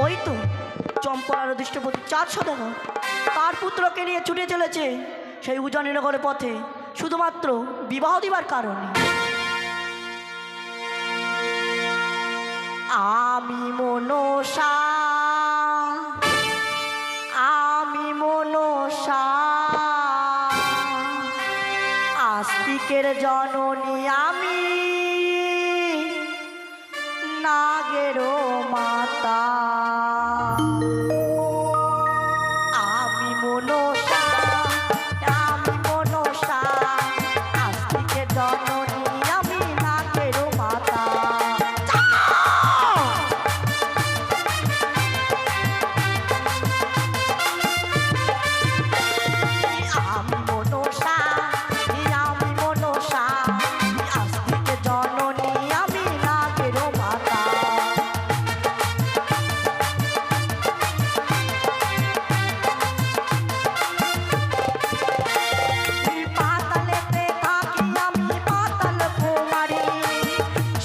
ওই তো চম্পলার দৃষ্টপতি চাঁদ সদাগর তার পুত্রকে নিয়ে ছুটে চলেছে সেই উজানিনগরের পথে শুধুমাত্র বিবাহ দিবার কারণে। আমি মনসা, আমি মনসা, আস্তিকের জননী আমি, নাগেরও মাতা। আমি মনসা, আমি মনসা, আস্তিকের জননী আমি, নাগেরও মাতা। আমি মনসা, আমি মনসা, আস্তিকের জননী আমি, নাগেরও মাতা। পাতালেতে থাকি আমি, পাতাল কুমারী,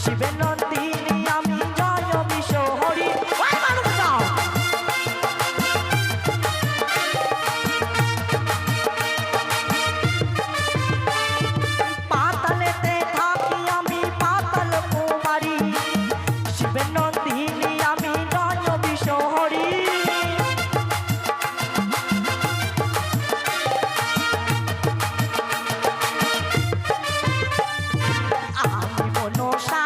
শিবের নন্দিনী আমি, জয় বিশ্বহরি। ওই মানুষ যাও। পাতালেতে থাকি আমি, পাতাল কুমারী, শিবের নন্দিনী আমি, জয় বিশ্বহরি। আমি মনসা,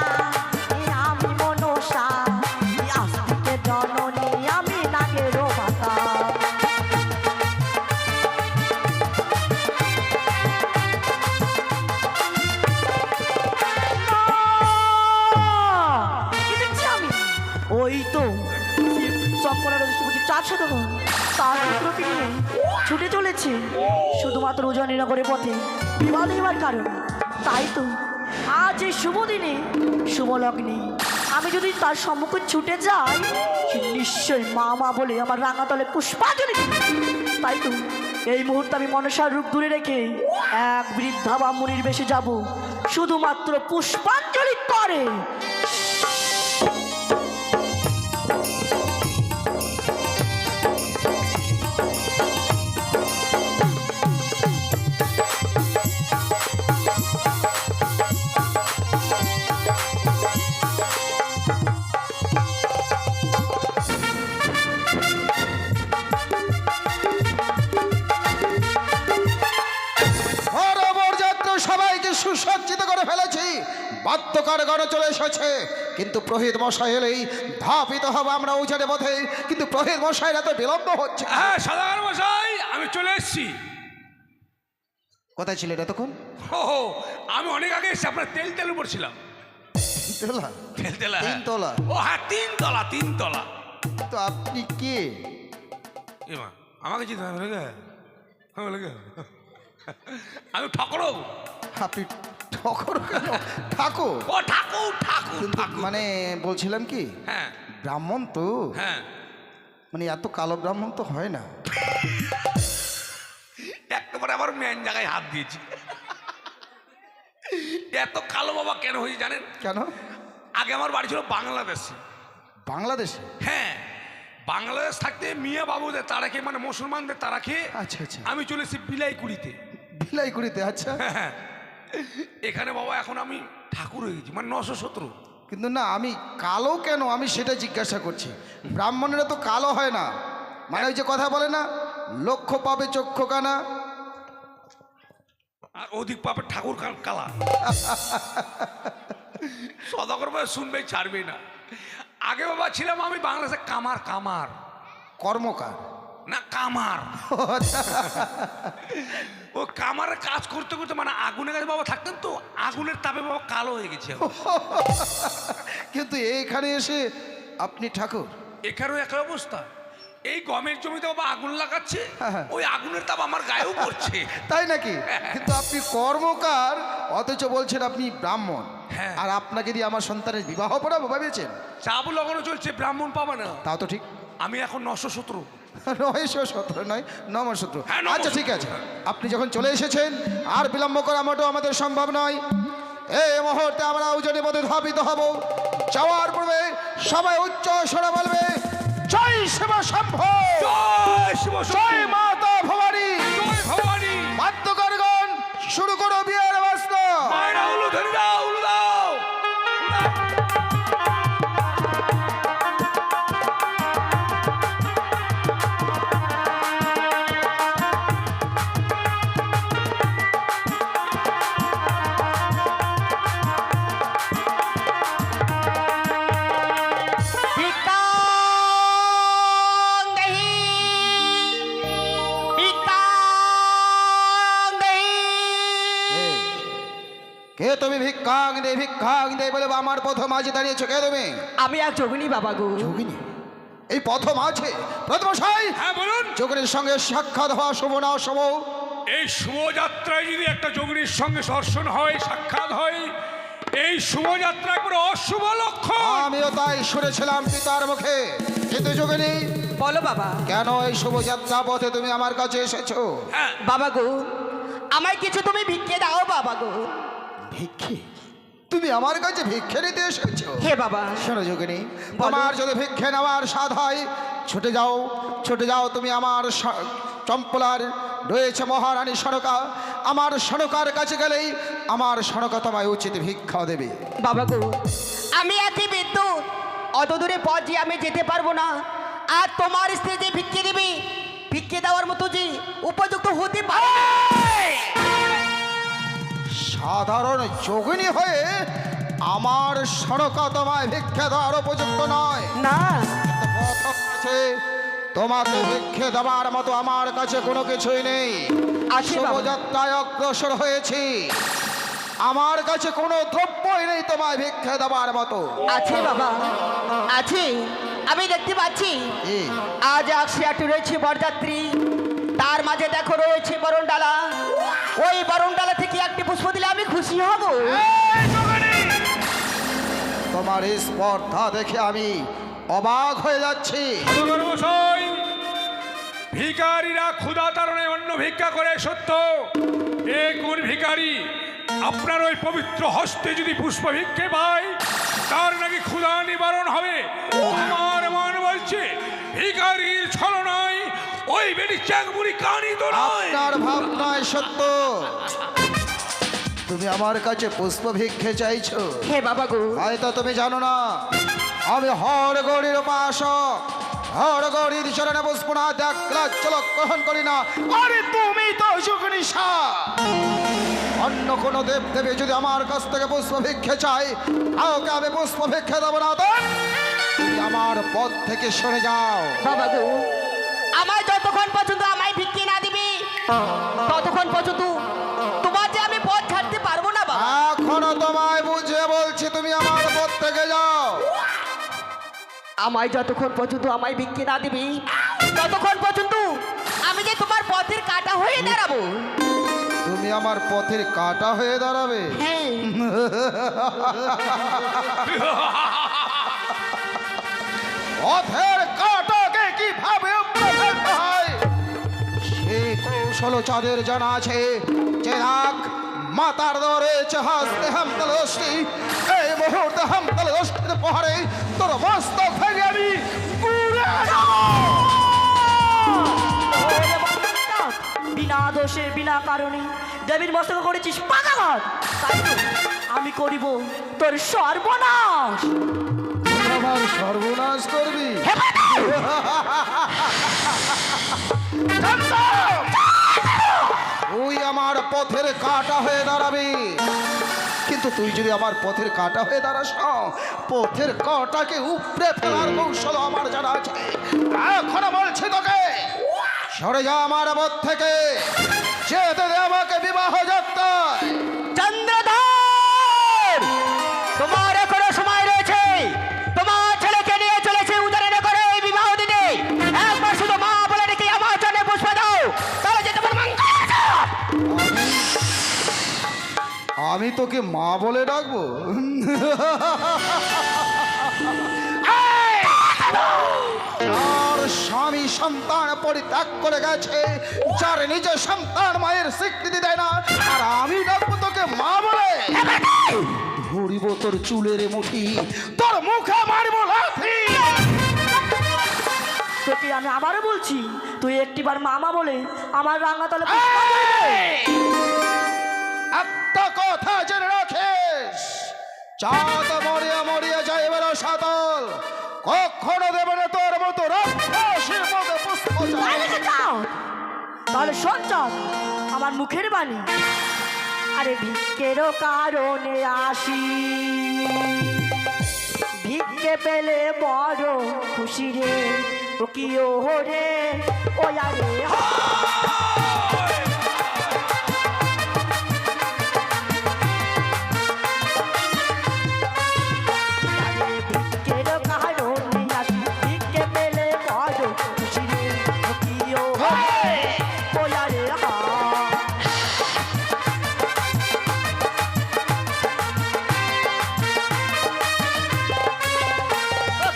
আমি মনসা, আস্তিকের জননী আমি, নাগেরও মাতা। কি দেখছি আমি? ওই তো চম্পলার দৃষ্টপতি চাঁদ সদাগর তার পুত্রকে নিয়ে ছুটে চলেছে শুধুমাত্র উজানিনগরের পথে বিবাহ দেবার কারণ। তাই তো আজ এই শুভ দিনে শুভ লগ্নে আমি যদি তার সম্মুখে ছুটে যাই, সে নিশ্চয়ই মা মা বলে আমার রাঙাতলে পুষ্পাঞ্জলি দিবে। তাই তো এই মুহূর্তে আমি মনসার রূপ দূরে রেখে এক বৃদ্ধা ব্রাহ্মণীর বেশে যাব শুধুমাত্র পুষ্পাঞ্জলি করে। সবাইকে সুসজ্জিত করে ফেলেছি, বাদ্যকার গণ চলে এসেছে, কিন্তু প্রহিত মশাই এলেই ধাপিত হবে আমরা উজানে পথে। কিন্তু প্রহিত মশাইরা তো বিলম্ব হচ্ছে। হ্যাঁ সদাগর মশাই, আমি চলে এসেছি। কোথায় ছিলেন এতক্ষণ? ও আমি অনেক আগে এসেছি, আপনার তেল তেল উপর ছিলাম। তিনতলা? তেল তেলা, হ্যাঁ। তিনতলা? ও হ্যাঁ, তিনতলা, তিনতলা। তো আপনি কে? এমা আমাকে চিন্তা লাগে, আমি ঠাকুর। আপনি ঠকর কেন? ঠাকুর? ও ঠাকুর, ঠাকুর, কিন্তু ঠাকুর। মানে বলছিলাম কি, হ্যাঁ ব্রাহ্মণ তো, হ্যাঁ, মানে এত কালো ব্রাহ্মণ তো হয় না। একেবারে আবার মেন জায়গায় হাত দিয়েছি। এত কালো বাবা কেন হয়েছে জানেন? কেন? আগে আমার বাড়ি ছিল বাংলাদেশে। বাংলাদেশে? হ্যাঁ, বাংলাদেশ থাকতে মিয়া বাবুদের তারা খেয়ে, মানে মুসলমানদের তারা খেয়ে আচ্ছা আচ্ছা, আমি চলে এসেছি বিলাইকুড়িতে। বিলাইকুড়িতে? আচ্ছা। হ্যাঁ, এখানে বাবা এখন আমি ঠাকুর হয়ে গেছি, মানে 917। কিন্তু না, আমি কালো কেন আমি সেটা জিজ্ঞাসা করছি। ব্রাহ্মণেরা তো কালো হয় না, মানে ওই যে কথা বলে না, লক্ষ্য পাবে চক্ষু কানা। আর অধিক পাপে ঠাকুর কালা। সদাগর ভাই শুনবে ছাড়বে না। আগে বাবা ছিলাম আমি বাংলাদেশে কামার, কামার কর্মকার না কামার। ও কামারের কাজ করতে করতে মানে আগুনের কাছে বাবা থাকতেন, তো আগুনের তাপে বাবা কালো হয়ে গেছে। কিন্তু এইখানে এসে আপনি ঠাকুর? এখানেও একই অবস্থা। এই গমের জমিতে বাবা আগুন লাগাচ্ছে, হ্যাঁ। ওই আগুনের তাপ আমার গায়েও পড়ছে। তাই নাকি? কিন্তু আপনি কর্মকার, অথচ বলছেন আপনি ব্রাহ্মণ। হ্যাঁ। আর আপনাকে দিয়ে আমার সন্তানের বিবাহ পড়াবো ভেবেছেন? চাবু লাগানো চলছে, ব্রাহ্মণ পাবে না। তাও তো ঠিক। আমি এখন 917। 917 নয়, 917। হ্যাঁ, আচ্ছা ঠিক আছে, আপনি যখন চলে এসেছেন আর বিলম্ব করা মোটেও আমাদের সম্ভব নয়। এই মুহূর্তে আমরা উজানি পথে ধাবিত হব। যাওয়ার পূর্বে সবাই উচ্চ স্বরে বলবে জয় শিব শম্ভ, জয় শিব জয় মাতা ভবানী। জয় ভবানী। বাদ্যকারগণ শুরু করো বিয়ের বাজনা। মায়েরা উলু ধরে দাও, উলু দাও। কে তুমি? ভিক্ষাং দে বলে আমার প্রথম মাঝে দাঁড়িয়েছো। কে তুমি? আমি এক যোগিনী বাবা গো। যোগিনী? এই প্রথম আছে প্রথম মশাই, হ্যাঁ বলুন। যোগিনীর সঙ্গে সাক্ষাৎ হওয়া শুভ না অশুভ? এই শুভযাত্রায় যদি একটা যোগিনীর সঙ্গে দর্শন হয়, সাক্ষাৎ হয়, এই শুভযাত্রা একবার অশুভ লক্ষণ। আমিও তাই শুনেছিলাম পিতার মুখে। কিন্তু যোগিনী, বলো বাবা। কেন এই শুভযাত্রা পথে তুমি আমার কাছে এসেছো? হ্যাঁ, বাবা গো, আমায় কিছু তুমি ভিক্ষে দাও বাবা গো। ভিক্ষে? তুমি আমার কাছে ভিক্ষে নিতে এসেছো? হে বাবা। শোনো যোগিনী, তোমার যদি ভিক্ষে নেওয়ার স্বাদ হয়, ছুটে যাও তুমি আমার চম্পলার রয়েছে মহারানী সনকা। আমার সনকার কাছে গেলেই আমার সনকা তোমায় উচিত ভিক্ষা দেবে। বাবা গো, আমি একই বিদ্যুৎ, অত দূরে পথ যে আমি যেতে পারবো না। আর তোমার স্ত্রী যে ভিক্ষে দেবে, ভিক্ষে দেওয়ার মতো যে উপযুক্ত হতে পারে সাধারণ যোগিনী হয়ে আমার সনকা তোমায় ভিক্ষা দেওয়ার উপযুক্ত নয়। না। প্রথম আছে, তোমাকে ভিক্ষে দেওয়ার মতো আমার কাছে কোনো কিছুই নেই। আছে বাবা। শুভযাত্রায় অগ্রসর হয়েছি, আমার কাছে কোনো দ্রব্যই নেই তোমায় ভিক্ষে দেওয়ার মতো। আছে বাবা, আছে। আমি দেখতে পাচ্ছি এই, আজ একশো রয়েছে বরযাত্রী, তার মাঝে দেখো রয়েছে বরণডালা। ওই বরণডালা থেকে একটি পুষ্প দিলে আমি খুশি হব। তোমার এই স্পর্ধা দেখে আমি অবাক হয়ে যাচ্ছি। মশাই, ভিখারিরা ক্ষুধা তাড়নায় অন্য ভিক্ষা করে সত্য, এ কোন ভিখারি আপনার ওই পবিত্র হস্তে যদি পুষ্প ভিক্ষে পায় তার নাকি ক্ষুধা নিবারণ হবে? আমার মন বলছে ভিখারির ছলনায় ওই বেটি চ্যাংমুড়ি কানি তো নয়। আপনার ভাবনায় সত্য, তুমি আমার কাছে পুষ্প ভিক্ষে চাইছো। হে বাবা গো, হয়তো তুমি জানো না, আমি হর গৌরীর উপাসক। হর গৌরীর চরণে পুষ্প না দেখলে চলক গ্রহণ করি না। আরে তুমি তো যোগিনী সা। অন্য কোনো দেব দেবী যদি আমার কাছ থেকে পুষ্প ভিক্ষে চাই, কাউকে আমি পুষ্প ভিক্ষে দেবো না। তো তুমি আমার পথ থেকে সরে যাও। বাবা গো, আমায় যতক্ষণ পর্যন্ত আমায় ভিক্ষে না দিবি, ততক্ষণ পর্যন্ত তোমার যে আমি পথ ছাড়তে পারবো না বাবা। এখনো তোমায় বুঝিয়ে বলছি, তুমি আমার পথ থেকে যাও। আমায় যতক্ষণ পর্যন্ত আমায় ভিক্ষে না দিবি, ততক্ষণ পর্যন্ত আমি যে তোমার পথের কাটা হয়ে দাঁড়াবো। তুমি আমার পথের কাটা হয়ে দাঁড়াবে? হ্যাঁ। পথের কাটাকে কিভাবে উপড়ে ফেলতে হয় সেই কৌশল চাঁদের জানা আছে। যে রাগ মাতার দরে চাহাস্তে হামতলষ্টি, এই মুহূর্তে হামতলষ্টির পহাড়ে তোর মস্তক ভেঙে আমি পুড়ে বিনা দোষে বিনা কারণে দেবীর মস্তক করেছিস পাগাঘাত, তাই তো আমি করিব তোর সর্বনাশ। আমার সর্বনাশ করবি? তুই আমার পথের কাটা হয়ে দাঁড়াবি, কিন্তু তুই যদি আমার পথের কাটা হয়ে দাঁড়াস, পথের কাটাকে উপড়ে ফেলার কৌশল আমার জানা আছে। এখনো বলছি তোকে, সরে যা আমার পথ থেকে, যেতে দে আমাকে বিবাহ যাত্রায়। চন্দ্রধর, তোমার এখনো সময় রয়েছে। তোমার ছেলেকে নিয়ে চলেছে উদাহরণ করে এই বিবাহ দিতে। একবার শুধু মা বলে ডেকে আমার জন্য পুষ্প দাও, তাহলে যে তোমার মঙ্গল আছে। আমি তোকে মা বলে ডাকবো? আর স্বামী সন্তান পরিত্যাগ করে গেছে, যার নিজের সন্তান মায়ের স্বীকৃতি দেয় না, আর আমি ডাকবো তোকে মা বলে? ধরিব তোর চুলের মুঠি, তোর মুখে মারবো লাথি। তোকে আমি আবারও বলছি, তুই একটিবার মামা বলে আমার রাঙাতলে পুষ্পাঞ্জলি দে। একটা কথা জেনে রাখিস, চাঁদ মরিয়া মরিয়া যায় বেলা সাতল, কখনো দেবে না তোর মতো রাক্ষসের পদে পুষ্প তাই নাকি চাঁদ? তাহলে শোন চাঁদ, আমার মুখের বাণী। আরে ভিক্ষেরও কারণে আসি, ভিক্ষে পেলে বড় খুশি রে, ও কি ও রে, ও আরে ভিক্ষেরও কারণে আসি, ভিক্ষে পেলে বড় খুশি রে, ও কি ও রে, ও আরে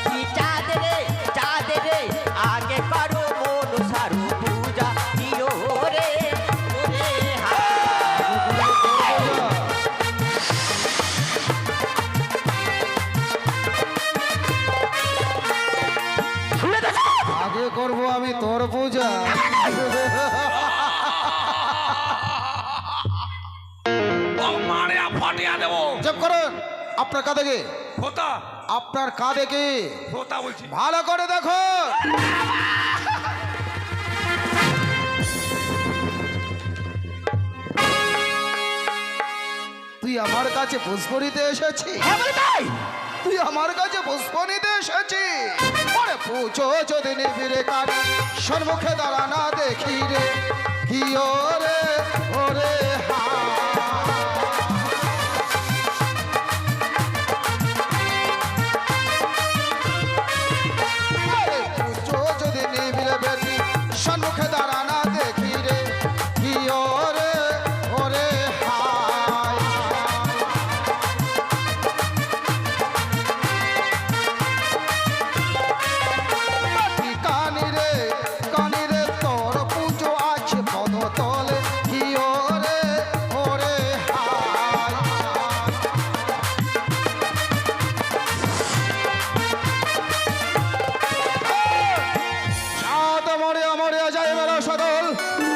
কি চাঁদ রে আগে করো মন সারু পূজা দিও রে ওরে আগে করব আমি তোর পূজা। মানে ফাটিয়া দেবো। চুপ করুন। আপনার কাঁধে কি? খোতা আপনার কাঁধে কি? খোতা বলছি। ভালো করে দেখো। তুই আমার কাছে পুষ্প নিতে এসেছিস? তুই আমার কাছে পুষ্প নিতে এসেছিস? ওরে পুজো যদি নিবিড়ে কারি সম্মুখে দাঁড়া না দেখি রে, কি ওরে ওরে হা। আরে পুজো যদি নিবিড়ে বেটি সম্মুখে দাঁড়া না দেখি রে, কি ওরে ওরে হায়। কানি রে তোর পুজো আছে পদ তলে, কি ওরে ওরে হায়। চাঁদ মরিয়া মরিয়া যায় বেলা সদল,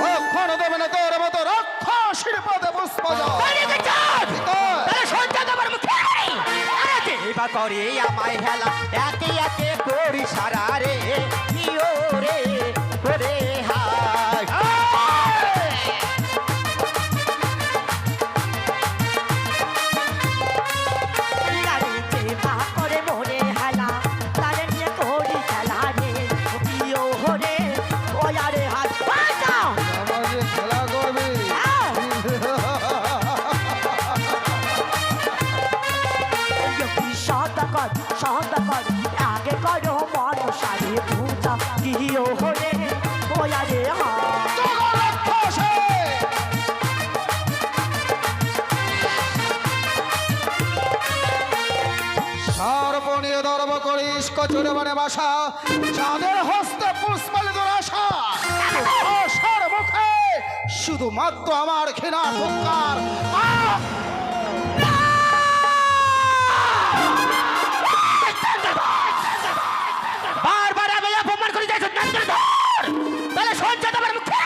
কখনো দেবে না তোর মতো রাক্ষসের পদে পুষ্প জল। এবার করে আমায় হেলা একে একে করি সারা রে দিও রে ওরে হায় গাড়িতে ভা করে মোরে হেলা, তারে নিয়ে করি খেলা রে, ও কি ও রে, ও আরে হাত বাজা। আমার যে খেলা করবি সদাকর আগে করো মন সারে পূজা, কি ও রে, ও আরে হা। সর্বনীয় ধর্ম করিস কচুরে মানে বাসা, চাঁদের হস্তে পুষ্পালিত আশা, আশার মুখে শুধুমাত্র আমার ঘৃণা হুঙ্কার। বারবার আমি অপমান করে যাইছো তাহলে সহ্য তোমার মুখে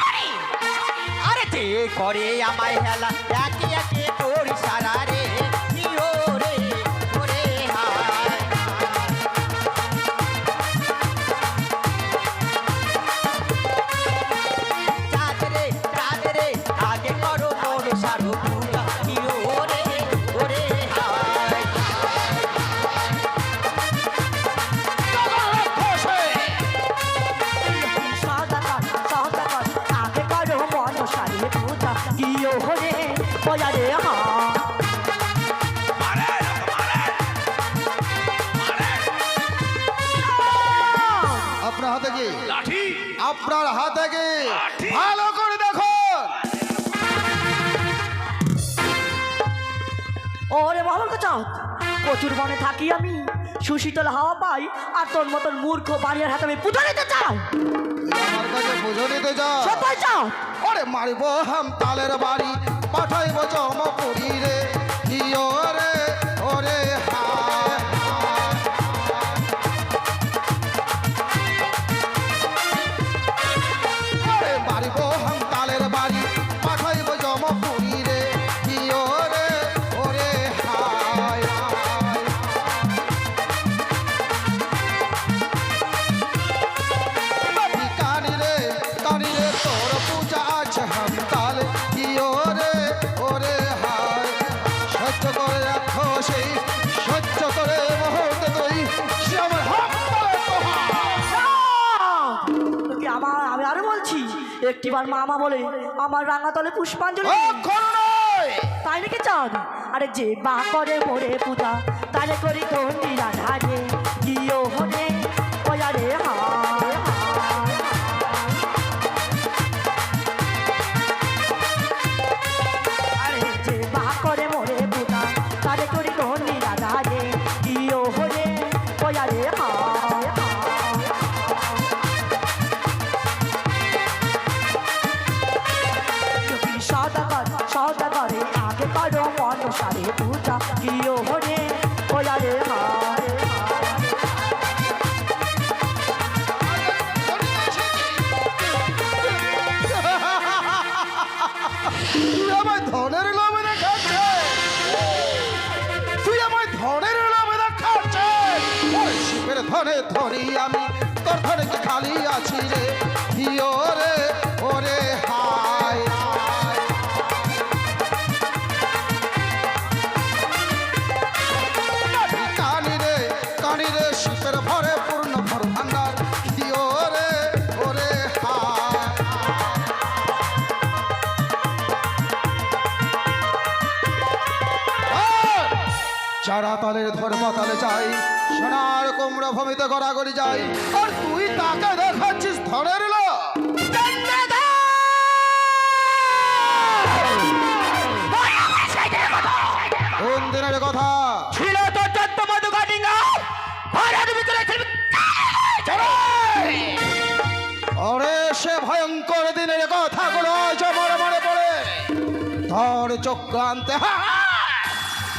আরে তে করে আমায় হেলা একে একে করি সারা রে দিও রে ওরে হায় চাঁদ রে আগে করো মন সারু পূজা দিও রে ওরে হায় সদাকর আগে করো মন সারে পূজা, কি ও রে, ও আরে হা। আপনার হাতে কি? লাঠি আপনার হাতে কি? লাঠি। ভালো করে দেখো। ওরে বালক চাঁদ, প্রচুর বনে থাকি আমি, সুশীতল হাওয়া পাই, আর তোর মতন মূর্খ বাড়ির হাতে আমি পুজো নিতে চাও। তুই আমার কাছে পুজো নিতে যাও? সবাই চাও। ওরে মারিব হাম তালের বাড়ি, পাঠাইব জমপুরি রে, কি ওরে ওরে হায় হায়। রাক্ষসী সহ্য করে মুহূর্তে তুই সে আমার হাত ধরে প্রহার। তোকে আমি আরো বলছি একটিবার মামা বলে আমার রাঙাতলে পুষ্পাঞ্জলি দে। অক্ষর নয়। তাই নাকি চাঁদ আরে যে বা করে মোরে পূজা তারে করি ধন্যি রাধারে গিয়ে হনে ওয়ারে হায় আরে যে বা করে মোরে পূজা তারে করি ধন্যি রাধারে গিয়ে হনে ওয়ারে হায় সদাগরে আগে করো মন সারে পূজা গিয়ে হরে ওয়ারে হায় তুই আমায় ধনের লোভে দেখাচ্ছিস, তুই আমায় ধনের লোভে দেখাচ্ছিস। ওরে শিবের ধনে ধরি আমি, তোর ধনে কি খালি আছি রে? হিও রে ওরে হায় হায়। কানি রে শিবের ভরে পূর্ণ ভর ভান্ডার। হিও রে ওরে হায়। যারা তালের ধর্ম তালে যাই, সোনার কুমড়ো ভূমিতে গড়াগড়ি যাই, আর তুই তাকে দেখাচ্ছিস ধনের লো। কোন দিনের কথা? ছিল তো চোদ্দ মধু কাটিঙ্গা ঘরের ভিতরে ওরে সে ভয়ঙ্কর দিনের কথাগুলো আজ আমার মনে পড়ে। তোর চক্রান্তে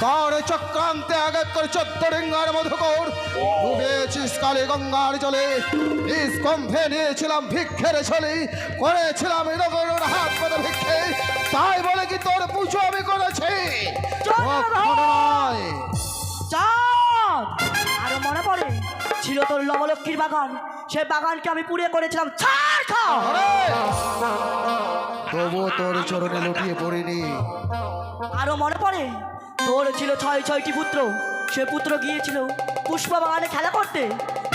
তোর চক্রান্তে আগে করে 14 ডিঙ্গার মধুকর ডুবেছিস কালী গঙ্গার জলে। স্কম্ভে নিয়েছিলাম ভিক্ষের ছলে, করেছিলাম নগর হাত পদে ভিক্ষে। তাই বলে কি তোর পুজো আমি করেছি? কখনো নয়। চাঁদ আরো মনে পড়ে ছিল তোর লবলক্ষ্মীর বাগান, সে বাগানকে আমি পুড়িয়ে করেছিলাম ছাড় খাও। আরে, তবু তোর চরণে লুটিয়ে পড়িনি। আরো মনে পড়ে তোর ছিল 6টি পুত্র, সে পুত্র গিয়েছিল পুষ্প বাগানে খেলা করতে,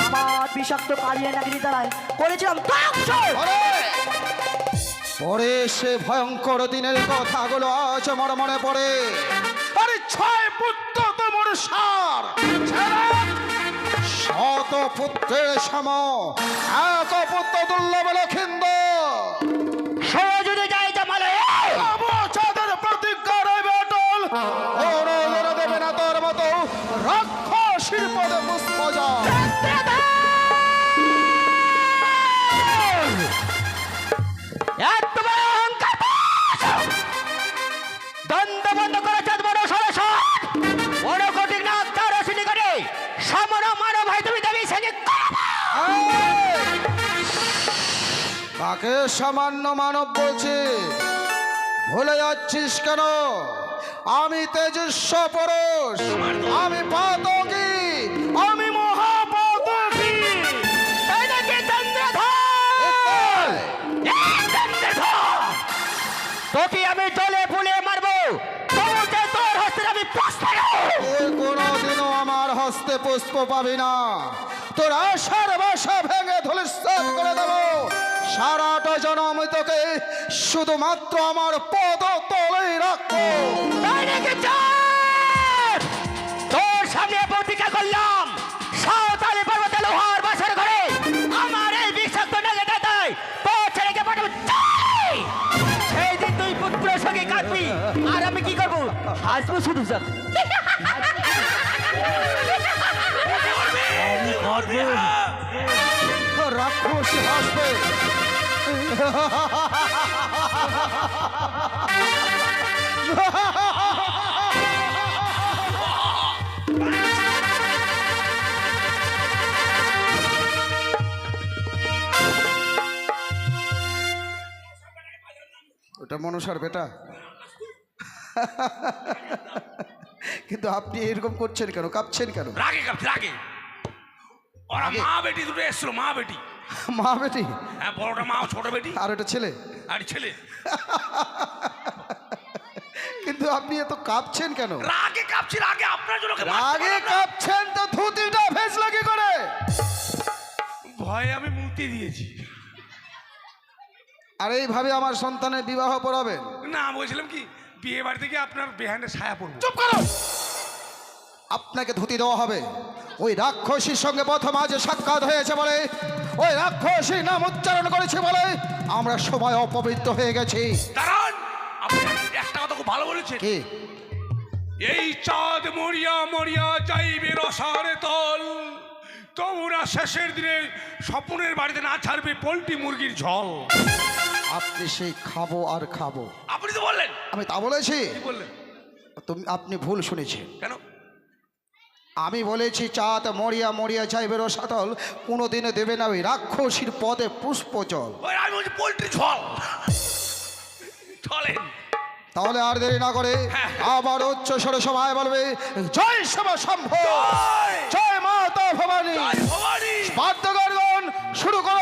আমার বিষাক্ত কালিয়া নাগিনী দ্বারায় করেছিলাম ধ্বংস। আরে, পরে সে ভয়ঙ্কর দিনের কথাগুলো আজ আমার মনে পড়ে। আরে 6 পুত্র তোমর সার, শত পুত্রের সম এক পুত্র দুর্লভ লক্ষিন্দর। যদি যাই জামালে চাঁদের প্রতিজ্ঞা রইবে অটল, ওরা দেবে না তোর মতো রাক্ষসীর পদে পুষ্প জল। এত বড় অহংকার দ্বন্দ্ব বন্ধ করে চাঁদ বড় সরস বড় কঠিন না তার অসিনি করে সমর মানব ভাই তুমি দাবি সঙ্গে কাকে সামান্য মানব বলছি? ভুলে যাচ্ছিস কেন? আমি তেজস্ব পুরুষ, আমি পাতকী, আমি মহাপাতকী। তাই নাকি চন্দ্রধর? তোকে আমি জলে ফুলে মারবো, তোকে তোর হস্তে আমি পুষ্প কোনোদিনও আমার হস্তে পুষ্প পাবি না। তোর আশার বাসা ভেঙে ধূলিসাৎ করে দেব। সারাটা জনম তোকে শুধুমাত্র আমার পদ তলেই রাখবো। তাই নাকি চাঁদ? তোর সামনে প্রতিজ্ঞা করলাম সাঁওতালি পর্বতে লোহার বাসার ঘরে আমার এই বিষাক্ত নাগে দাদাই তোর ছেলেকে পাঠাবো। সেই দিন তুই পুত্রের সঙ্গে কাটবি আর আমি কি করবো? হাসবো শুধু স্যার। রাক্ষসী হাসবে। ওটা মনসার বেটা। কিন্তু আপনি এরকম করছেন কেন? কাঁপছেন কেন? রাগে কাঁপছে রাগে। ওরা মা বেটি দুটো এসছিল, মা বেটি। মা বেটি? হ্যাঁ, বড়টা মা, ছোট বেটি, আর ওটা ছেলে। আর ছেলে। কিন্তু আপনি এত কাঁপছেন কেন? রাগে কাঁপছি, রাগে আপনার জন্য রাগে কাঁপছেন তো ধুতিটা ভেজলো কি করে? ভয়ে আমি মুক্তি দিয়েছি। আর এইভাবে আমার সন্তানের বিবাহ পড়াবেন? না, বলছিলাম কি বিয়ে বাড়ি থেকে আপনার বেহানে ছায়া পড়বো। চুপ করো। আপনাকে ধুতি দেওয়া হবে। ওই রাক্ষসীর সঙ্গে প্রথম আজ সাক্ষাৎ হয়েছে বলে, ওই রাক্ষসী নাম উচ্চারণ করেছে বলে আমরা সবাই অপবিত্র হয়ে গেছি। দাঁড়ান, আপনি একটা কথা খুব ভালো বলেছেন। কি? এই চাঁদ মরিয়া মরিয়া যাইবে রসারে তল, তোমরা শেষের দিনে স্বপ্নের বাড়িতে না ছাড়বে পোল্ট্রি মুরগির ঝোল। আপনি সেই খাবো আর খাবো, আপনি তো বললেন। আমি তা বলেছি? কি বললেন? আপনি ভুল শুনেছেন। কেন? আমি বলেছি চাঁদ মরিয়া মরিয়া যাইবে রসাতল, কোনোদিনে দেবে না ওই রাক্ষসীর পদে পুষ্পজল। ওই আমি বলছি পোল্ট্রি ঝোল। চলেন। তাহলে আর দেরি না করে আবার উচ্চ স্বরে সবাই বলবে জয় শিব শম্ভু, জয় মাতা ভবানী। জয় ভবানী। বাদ্যগণ শুরু করো।